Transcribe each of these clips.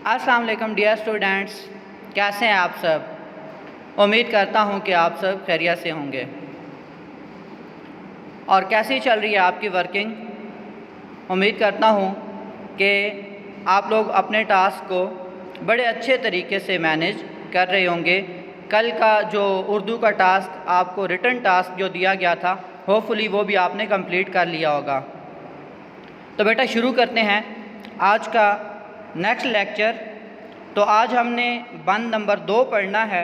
السلام علیکم dear students, کیسے ہیں آپ سب؟ امید کرتا ہوں کہ آپ سب خیریت سے ہوں گے۔ اور کیسی چل رہی ہے آپ کی ورکنگ؟ امید کرتا ہوں کہ آپ لوگ اپنے ٹاسک کو بڑے اچھے طریقے سے مینیج کر رہے ہوں گے۔ کل کا جو اردو کا ٹاسک آپ کو ریٹن ٹاسک جو دیا گیا تھا، ہوپفلی وہ بھی آپ نے کمپلیٹ کر لیا ہوگا۔ تو بیٹا شروع کرتے ہیں آج کا نیکسٹ لیکچر۔ تو آج ہم نے بند نمبر 2 پڑھنا ہے۔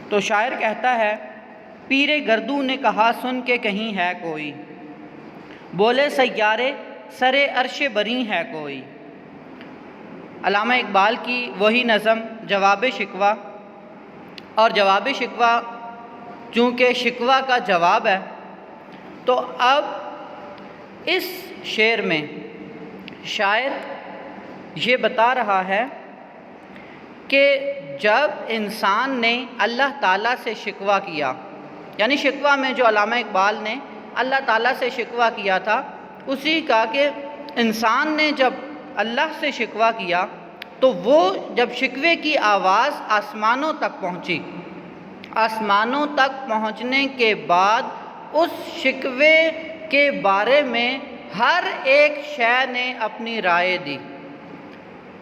تو شاعر کہتا ہے، پیر گردوں نے کہا سن کے کہیں ہے کوئی، بولے سیارے سرے عرش بری ہے کوئی۔ علامہ اقبال کی وہی نظم جواب شکوہ، اور جواب شکوہ چونکہ شکوہ کا جواب ہے، تو اب اس شعر میں شاعر یہ بتا رہا ہے کہ جب انسان نے اللہ تعالیٰ سے شکوہ کیا، یعنی شکوہ میں جو علامہ اقبال نے اللہ تعالیٰ سے شکوہ کیا تھا، اسی کا کہ انسان نے جب اللہ سے شکوہ کیا تو وہ جب شکوے کی آواز آسمانوں تک پہنچی، آسمانوں تک پہنچنے کے بعد اس شکوے کے بارے میں ہر ایک شے نے اپنی رائے دی۔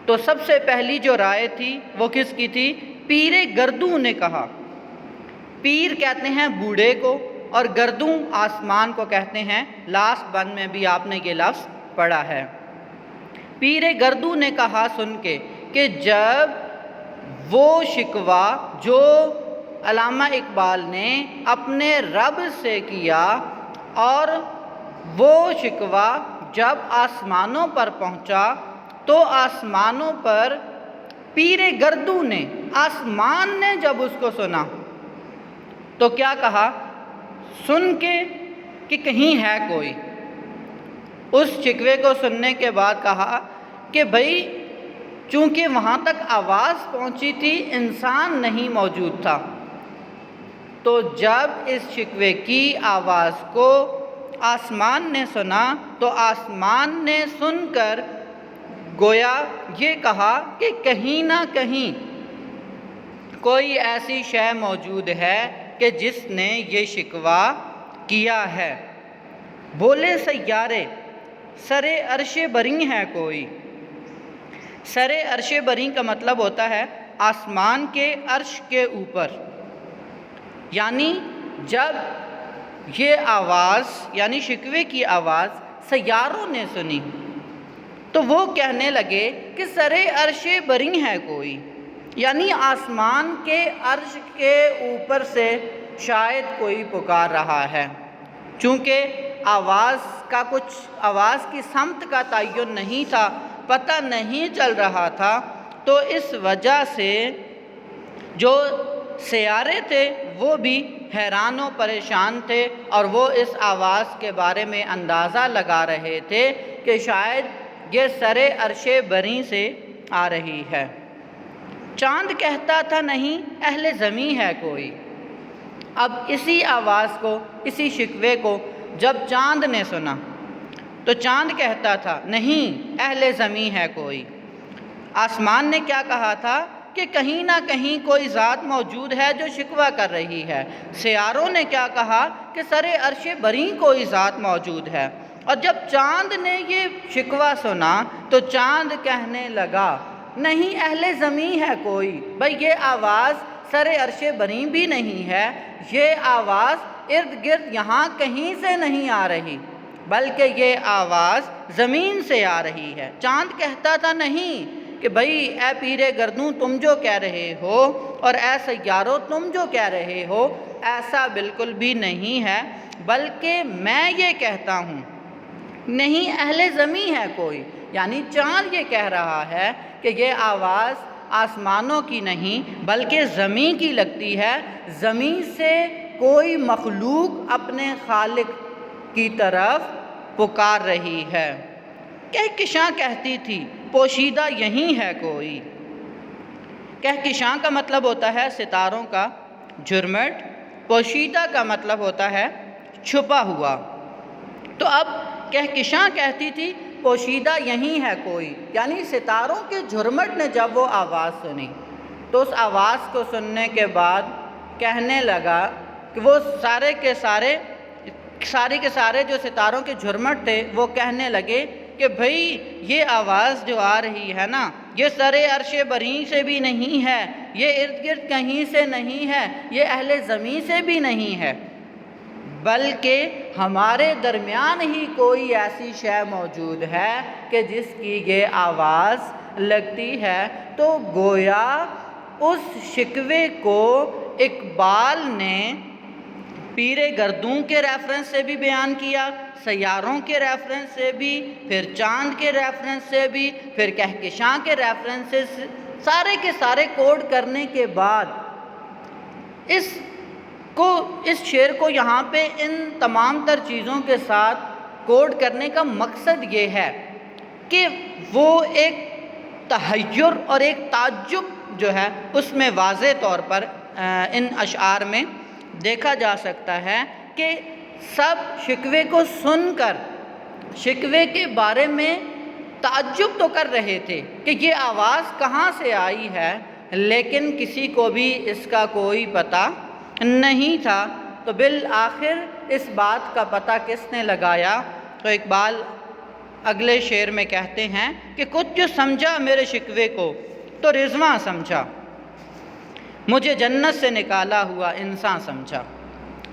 تو سب سے پہلی جو رائے تھی وہ کس کی تھی؟ پیر گردوں نے کہا۔ پیر کہتے ہیں بوڑھے کو، اور گردوں آسمان کو کہتے ہیں۔ لاسٹ بند میں بھی آپ نے یہ لفظ پڑھا ہے۔ پیر گردوں نے کہا سن کے، کہ جب وہ شکوہ جو علامہ اقبال نے اپنے رب سے کیا، اور وہ شکوہ جب آسمانوں پر پہنچا، تو آسمانوں پر پیر گردوں نے، آسمان نے جب اس کو سنا تو کیا کہا؟ سن کے کہ کہیں ہے کوئی۔ اس شکوے کو سننے کے بعد کہا کہ بھئی چونکہ وہاں تک آواز پہنچی تھی، انسان نہیں موجود تھا، تو جب اس شکوے کی آواز کو آسمان نے سنا تو آسمان نے سن کر گویا یہ کہا کہ کہیں نہ کہیں کوئی ایسی شے موجود ہے کہ جس نے یہ شکوہ کیا ہے۔ بولے سیارے سرے عرش بری ہے کوئی۔ سرے عرش بری کا مطلب ہوتا ہے آسمان کے عرش کے اوپر۔ یعنی جب یہ آواز، یعنی شکوے کی آواز سیاروں نے سنی تو وہ کہنے لگے کہ سرے عرش بری ہے کوئی، یعنی آسمان کے عرش کے اوپر سے شاید کوئی پکار رہا ہے۔ چونکہ آواز کی سمت کا تعین نہیں تھا، پتہ نہیں چل رہا تھا، تو اس وجہ سے جو سیارے تھے وہ بھی حیران و پریشان تھے، اور وہ اس آواز کے بارے میں اندازہ لگا رہے تھے کہ شاید یہ سرے عرش بری سے آ رہی ہے۔ چاند کہتا تھا نہیں اہل زمیں ہے کوئی۔ اب اسی آواز کو، اسی شکوے کو جب چاند نے سنا تو چاند کہتا تھا نہیں اہل زمیں ہے کوئی۔ آسمان نے کیا کہا تھا کہ کہیں نہ کہیں کوئی ذات موجود ہے جو شکوہ کر رہی ہے۔ سیاروں نے کیا کہا کہ سرے عرش بری کوئی ذات موجود ہے۔ اور جب چاند نے یہ شکوہ سنا تو چاند کہنے لگا نہیں اہل زمیں ہے کوئی۔ بھئی یہ آواز سرے عرش بری بھی نہیں ہے، یہ آواز ارد گرد یہاں کہیں سے نہیں آ رہی، بلکہ یہ آواز زمین سے آ رہی ہے۔ چاند کہتا تھا نہیں کہ بھئی اے پیر گردوں تم جو کہہ رہے ہو، اور اے سیاروں تم جو کہہ رہے ہو، ایسا بالکل بھی نہیں ہے، بلکہ میں یہ کہتا ہوں نہیں اہل زمیں ہے کوئی۔ یعنی چاند یہ کہہ رہا ہے کہ یہ آواز آسمانوں کی نہیں بلکہ زمین کی لگتی ہے، زمین سے کوئی مخلوق اپنے خالق کی طرف پکار رہی ہے۔ کہکشاں کہتی تھی پوشیدہ یہیں ہے کوئی۔ کہکشاں کا مطلب ہوتا ہے ستاروں کا جھرمٹ، پوشیدہ کا مطلب ہوتا ہے چھپا ہوا۔ تو اب کہکشاں کہتی تھی پوشیدہ یہیں ہے کوئی، یعنی ستاروں کے جھرمٹ نے جب وہ آواز سنی تو اس آواز کو سننے کے بعد کہنے لگا کہ وہ سارے کے سارے جو ستاروں کے جھرمٹ تھے وہ کہنے لگے کہ بھئی یہ آواز جو آ رہی ہے نا، یہ سر عرش بری سے بھی نہیں ہے، یہ ارد گرد کہیں سے نہیں ہے، یہ اہل زمین سے بھی نہیں ہے، بلکہ ہمارے درمیان ہی کوئی ایسی شے موجود ہے کہ جس کی یہ آواز لگتی ہے۔ تو گویا اس شکوے کو اقبال نے پیر گردوں کے ریفرنس سے بھی بیان کیا، سیاروں کے ریفرنس سے بھی، پھر چاند کے ریفرنس سے بھی، پھر کہکشاں کے ریفرنس سے، سارے کے سارے کوڈ کرنے کے بعد اس شعر کو یہاں پہ ان تمام تر چیزوں کے ساتھ کوڈ کرنے کا مقصد یہ ہے کہ وہ ایک تحیر اور ایک تعجب جو ہے اس میں واضح طور پر ان اشعار میں دیکھا جا سکتا ہے کہ سب شکوے کو سن کر شکوے کے بارے میں تعجب تو کر رہے تھے کہ یہ آواز کہاں سے آئی ہے، لیکن کسی کو بھی اس کا کوئی پتہ نہیں تھا۔ تو بالآخر اس بات کا پتہ کس نے لگایا؟ تو اقبال اگلے شعر میں کہتے ہیں کہ کچھ جو سمجھا میرے شکوے کو تو رضواں سمجھا، مجھے جنت سے نکالا ہوا انسان سمجھا۔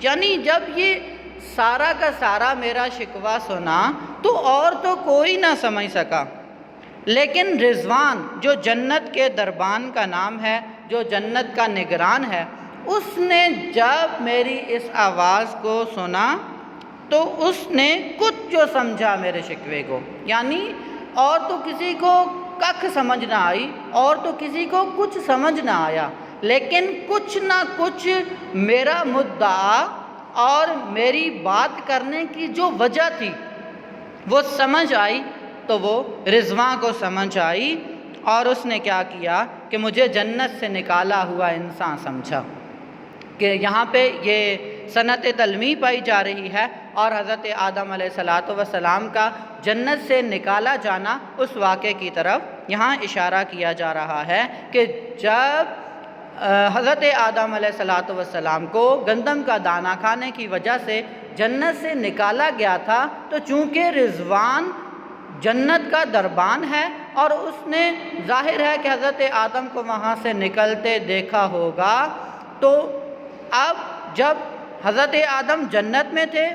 یعنی جب یہ سارا کا سارا میرا شکوہ سنا تو اور تو کوئی نہ سمجھ سکا، لیکن رضوان جو جنت کے دربان کا نام ہے، جو جنت کا نگران ہے، اس نے جب میری اس آواز کو سنا تو اس نے کچھ جو سمجھا میرے شکوے کو، یعنی اور تو کسی کو ککھ سمجھ نہ آئی، اور تو کسی کو کچھ سمجھ نہ آیا، لیکن کچھ نہ کچھ میرا مدعا اور میری بات کرنے کی جو وجہ تھی وہ سمجھ آئی، تو وہ رضواں کو سمجھ آئی، اور اس نے کیا کیا کہ مجھے جنت سے نکالا ہوا انسان سمجھا۔ کہ یہاں پہ یہ صنعت تلمیح پائی جا رہی ہے، اور حضرت آدم علیہ السلام کا جنت سے نکالا جانا اس واقعے کی طرف یہاں اشارہ کیا جا رہا ہے کہ جب حضرت آدم علیہ السلام کو گندم کا دانہ کھانے کی وجہ سے جنت سے نکالا گیا تھا، تو چونکہ رضوان جنت کا دربان ہے اور اس نے ظاہر ہے کہ حضرت آدم کو وہاں سے نکلتے دیکھا ہوگا، تو اب جب حضرت آدم جنت میں تھے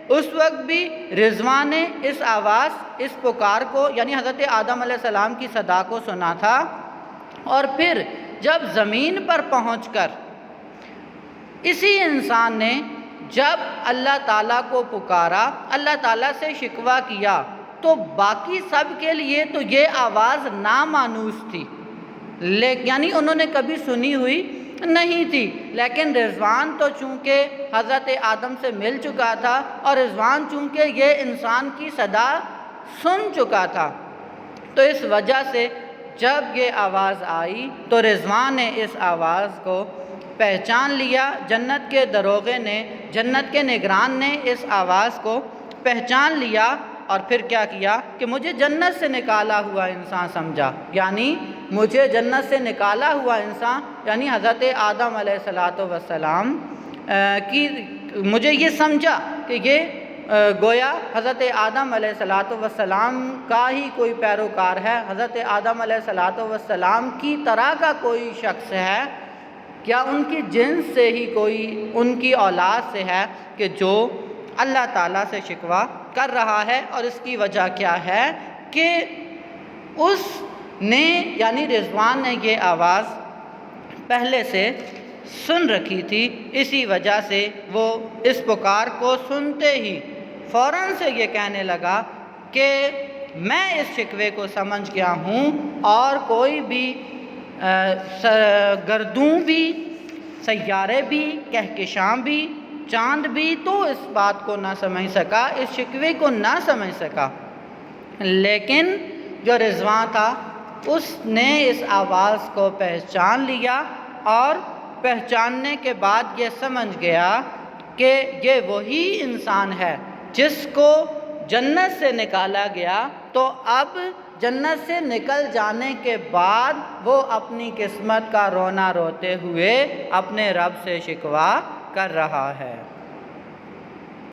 اس وقت بھی رضوان نے اس آواز، اس پکار کو، یعنی حضرت آدم علیہ السلام کی صدا کو سنا تھا، اور پھر جب زمین پر پہنچ کر اسی انسان نے جب اللہ تعالیٰ کو پکارا، اللہ تعالیٰ سے شکوہ کیا، تو باقی سب کے لیے تو یہ آواز نامانوس تھی، یعنی انہوں نے کبھی سنی ہوئی نہیں تھی، لیکن رضوان تو چونکہ حضرت آدم سے مل چکا تھا، اور رضوان چونکہ یہ انسان کی صدا سن چکا تھا، تو اس وجہ سے جب یہ آواز آئی تو رضوان نے اس آواز کو پہچان لیا، جنت کے دروغے نے، جنت کے نگران نے اس آواز کو پہچان لیا، اور پھر کیا کیا کہ مجھے جنت سے نکالا ہوا انسان سمجھا، یعنی مجھے جنت سے نکالا ہوا انسان یعنی حضرت آدم علیہ السلام کی مجھے یہ سمجھا کہ یہ گویا حضرت آدم علیہ السلام کا ہی کوئی پیروکار ہے، حضرت آدم علیہ السلام کی طرح کا کوئی شخص ہے، کیا ان کی جنس سے ہی کوئی ان کی اولاد سے ہے کہ جو اللہ تعالیٰ سے شکوہ کر رہا ہے۔ اور اس کی وجہ کیا ہے کہ اس نے یعنی رضوان نے یہ آواز پہلے سے سن رکھی تھی، اسی وجہ سے وہ اس پکار کو سنتے ہی فوراً سے یہ کہنے لگا کہ میں اس شکوے کو سمجھ گیا ہوں، اور کوئی بھی گردوں بھی، سیارے بھی، کہکشاں بھی، چاند بھی تو اس بات کو نہ سمجھ سکا، اس شکوے کو نہ سمجھ سکا، لیکن جو رضوان تھا اس نے اس آواز کو پہچان لیا، اور پہچاننے کے بعد یہ سمجھ گیا کہ یہ وہی انسان ہے جس کو جنت سے نکالا گیا تو اب جنت سے نکل جانے کے بعد وہ اپنی قسمت کا رونا روتے ہوئے اپنے رب سے شکوہ کر رہا ہے۔